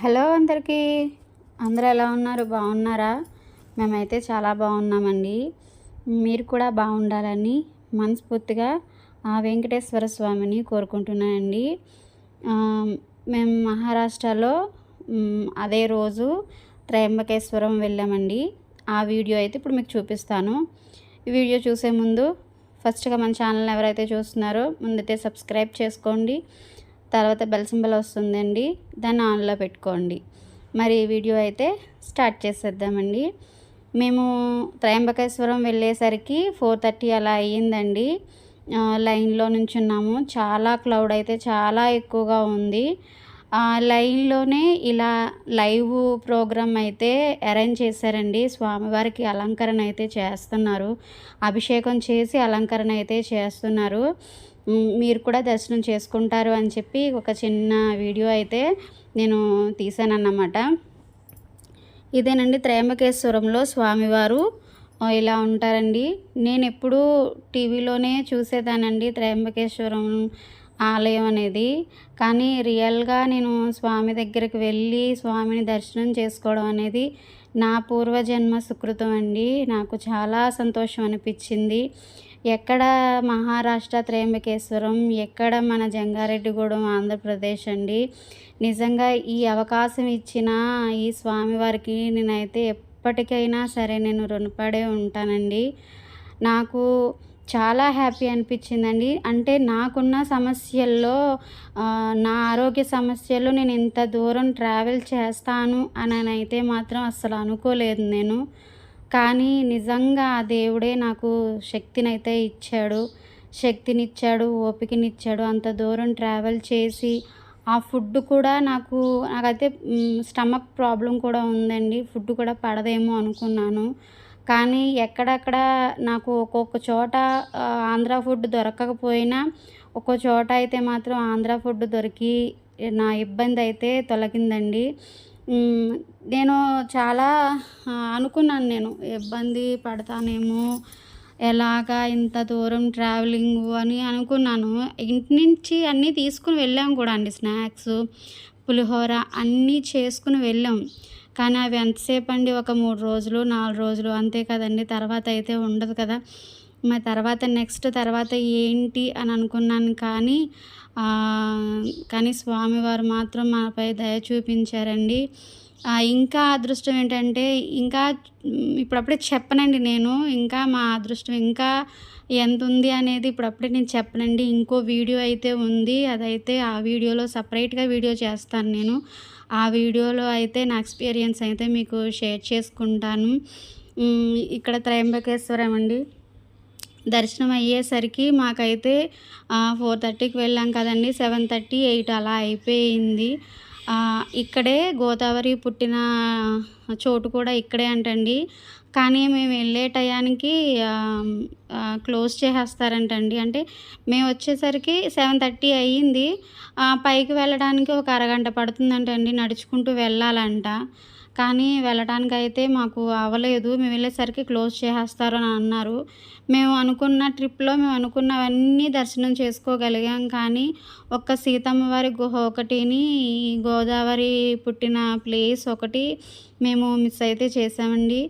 Hello అందరికీ. అందరూ ఎలా ఉన్నారు? బాగున్నారా? మేమైతే చాలా బాగున్నామండి. మీరు కూడా బాగుండాలని మనస్ఫూర్తిగా ఆ వెంకటేశ్వర స్వామిని కోరుకుంటున్నానండి. మేము మహారాష్ట్రలో అదే రోజు త్రయంబకేశ్వరం వెళ్ళామండి. ఆ వీడియో అయితే ఇప్పుడు మీకు చూపిస్తాను. ఈ వీడియో చూసే ముందు ఫస్ట్గా మన ఛానల్ని ఎవరైతే చూస్తున్నారో ముందైతే సబ్స్క్రైబ్ చేసుకోండి. తర్వాత బెల్ సింబల్ వస్తుందండి, దాన్ని ఆన్లో పెట్టుకోండి. మరి ఈ వీడియో అయితే స్టార్ట్ చేసేద్దామండి. మేము త్రయంబకేశ్వరం వెళ్ళేసరికి 4:30 అలా అయ్యిందండి. లైన్లో నుంచున్నాము. చాలా క్లౌడ్ అయితే చాలా ఎక్కువగా ఉంది. లైన్లోనే ఇలా లైవ్ ప్రోగ్రామ్ అయితే అరేంజ్ చేశారండి. స్వామివారికి అలంకరణ అయితే చేస్తున్నారు. అభిషేకం చేసి అలంకరణ అయితే చేస్తున్నారు. మీరు కూడా దర్శనం చేసుకుంటారు అని చెప్పి ఒక చిన్న వీడియో అయితే నేను తీసానన్నమాట. ఇదేనండి త్రయంబకేశ్వరంలో స్వామివారు ఇలా ఉంటారండి. నేను ఎప్పుడూ టీవీలోనే చూసేదానండి త్రయంబకేశ్వరం ఆలయం అనేది. కానీ రియల్గా నేను స్వామి దగ్గరికి వెళ్ళి స్వామిని దర్శనం చేసుకోవడం అనేది నా పూర్వజన్మ సుకృతం అండి. నాకు చాలా సంతోషం అనిపించింది. ఎక్కడ మహారాష్ట్ర త్రయంబకేశ్వరం, ఎక్కడ మన జంగారెడ్డిగూడెం ఆంధ్రప్రదేశ్ అండి. నిజంగా ఈ అవకాశం ఇచ్చిన ఈ స్వామివారికి నేనైతే ఎప్పటికైనా సరే నేను రుణపడే ఉంటానండి. నాకు చాలా హ్యాపీ అనిపించిందండి. అంటే నాకున్న సమస్యల్లో నా ఆరోగ్య సమస్యలు నేను ఇంత దూరం ట్రావెల్ చేస్తాను అని అయితే మాత్రం అస్సలు అనుకోలేదు నేను. కానీ నిజంగా ఆ దేవుడే నాకు శక్తినైతే ఇచ్చాడు. శక్తినిచ్చాడు, ఓపికనిచ్చాడు. అంత దూరం ట్రావెల్ చేసి ఆ ఫుడ్ కూడా నాకైతే స్టమక్ ప్రాబ్లం కూడా ఉందండి. ఫుడ్ కూడా పడదేమో అనుకున్నాను. కానీ ఎక్కడక్కడ నాకు ఒక్కొక్క చోట ఆంధ్ర ఫుడ్ దొరకకపోయినా ఒక్కో చోట అయితే మాత్రం ఆంధ్ర ఫుడ్ దొరికి నా ఇబ్బంది అయితే తొలగిందండి. నేను చాలా అనుకున్నాను, నేను ఇబ్బంది పడతానేమో, ఎలాగా ఇంత దూరం ట్రావెలింగు అని అనుకున్నాను. ఇంటి నుంచి అన్నీ తీసుకుని వెళ్ళాం కూడా అండి. స్నాక్స్, పులిహోర అన్నీ చేసుకుని వెళ్ళాం. కానీ అవి ఎంతసేపు అండి? ఒక 3 రోజులు 4 రోజులు అంతే కదండి. తర్వాత అయితే ఉండదు కదా. మరి తర్వాత ఏంటి అని అనుకున్నాను. కానీ స్వామివారు మాత్రం మాపై దయ చూపించారండి. ఇంకా అదృష్టం ఏంటంటే ఇప్పుడప్పుడే చెప్పనండి నేను. ఇంకా మా అదృష్టం ఇంకా ఎంత ఉంది అనేది ఇప్పుడప్పుడే నేను చెప్పనండి. ఇంకో వీడియో అయితే ఉంది. అదైతే ఆ వీడియోలో సపరేట్గా వీడియో చేస్తాను నేను. ఆ వీడియోలో అయితే నా ఎక్స్పీరియన్స్ అయితే మీకు షేర్ చేసుకుంటాను. ఇక్కడ త్రయంబకేశ్వరం అండి. దర్శనం అయ్యేసరికి మాకైతే 4:30కి వెళ్ళాం కదండి. 7:30, 8 అలా అయిపోయింది. ఇక్కడే గోదావరి పుట్టిన చోటు కూడా ఇక్కడే అంటండి. కానీ మేము వెళ్ళే టయానికి క్లోజ్ చేసేస్తారంటండి. అంటే మేము వచ్చేసరికి 7:30 అయ్యింది. పైకి వెళ్ళడానికి ఒక అరగంట పడుతుందంటండి. నడుచుకుంటూ వెళ్ళాలంట. కానీ వెళ్ళటానికైతే మాకు అవ్వలేదు. మేము వెళ్ళేసరికి క్లోజ్ చేసేస్తారు అని అన్నారు. మేము అనుకున్నవన్నీ దర్శనం చేసుకోగలిగాం. కానీ ఒక్క సీతమ్మ వారి గుహ ఒకటిని, గోదావరి పుట్టిన ప్లేస్ ఒకటి మేము మిస్ అయితే చేసామండి.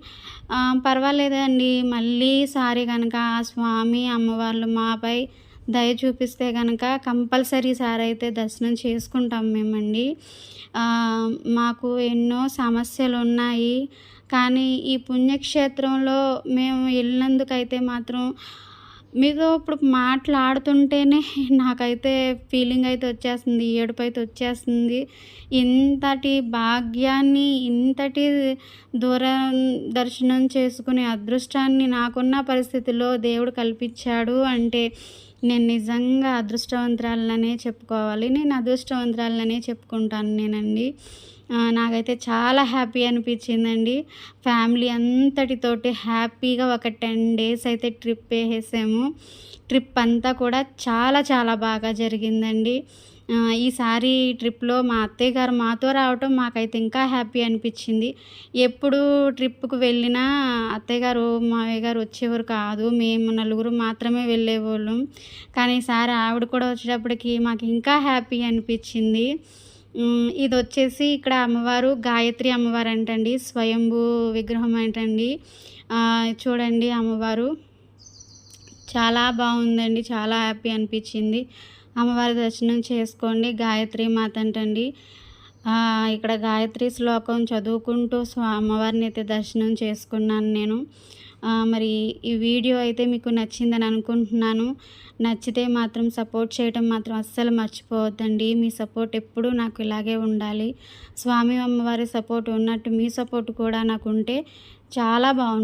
పర్వాలేదండి. మళ్ళీసారి కనుక ఆ స్వామి అమ్మవార్లు మాపై దయ చూపిస్తే కనుక కంపల్సరీ సారి అయితే దర్శనం చేసుకుంటాం మేమండి. మాకు ఎన్నో సమస్యలు ఉన్నాయి. కానీ ఈ పుణ్యక్షేత్రంలో మేము వెళ్ళినందుకైతే మాత్రం మీతో ఇప్పుడు మాట్లాడుతుంటేనే నాకైతే ఫీలింగ్ అయితే వచ్చేస్తుంది. ఏడుపు అయితే వచ్చేస్తుంది. ఇంతటి భాగ్యాన్ని, ఇంతటి దూరం దర్శనం చేసుకునే అదృష్టాన్ని నాకున్న పరిస్థితిలో దేవుడు కల్పించాడు అంటే నేను నిజంగా అదృష్టవంతురాలనే చెప్పుకోవాలి. నేను అదృష్టవంతురాలనే చెప్పుకుంటాను నేనండి. నాకైతే చాలా హ్యాపీ అనిపించిందండి. ఫ్యామిలీ అంతటితోటి హ్యాపీగా ఒక 10 డేస్ అయితే ట్రిప్ వేసేసాము. ట్రిప్ అంతా కూడా చాలా చాలా బాగా జరిగిందండి. ఈసారి ట్రిప్‌లో మా అత్తయ్య గారు మాతో రావటం మాకైతే ఇంకా హ్యాపీ అనిపించింది. ఎప్పుడు ట్రిప్‌కి వెళ్ళినా అత్తయ్య గారు, మావయ్య గారు వచ్చేవారు కాదు. మేము నలుగురు మాత్రమే వెళ్ళేవాళ్ళం. కానీ ఈసారి ఆవిడ కూడా వచ్చేటప్పటికి మాకు ఇంకా హ్యాపీ అనిపించింది. ఇదొచ్చేసి ఇక్కడ అమ్మవారు గాయత్రి అమ్మవారు అంటండి. స్వయంభూ విగ్రహం అంటండి. చూడండి అమ్మవారు చాలా బాగుందండి. చాలా హ్యాపీ అనిపించింది. అమ్మవారి దర్శనం చేసుకోండి. గాయత్రి మాత అంటండి. ఇక్కడ గాయత్రి శ్లోకం చదువుకుంటూ అమ్మవారిని అయితే దర్శనం చేసుకున్నాను నేను. మరి ఈ వీడియో అయితే మీకు నచ్చిందని అనుకుంటున్నాను. నచ్చితే మాత్రం సపోర్ట్ చేయడం మాత్రం అస్సలు మర్చిపోవద్దండి. మీ సపోర్ట్ ఎప్పుడూ నాకు ఇలాగే ఉండాలి. స్వామి అమ్మవారి సపోర్ట్ ఉన్నట్టు మీ సపోర్ట్ కూడా నాకు ఉంటే చాలా బాగుంటుంది.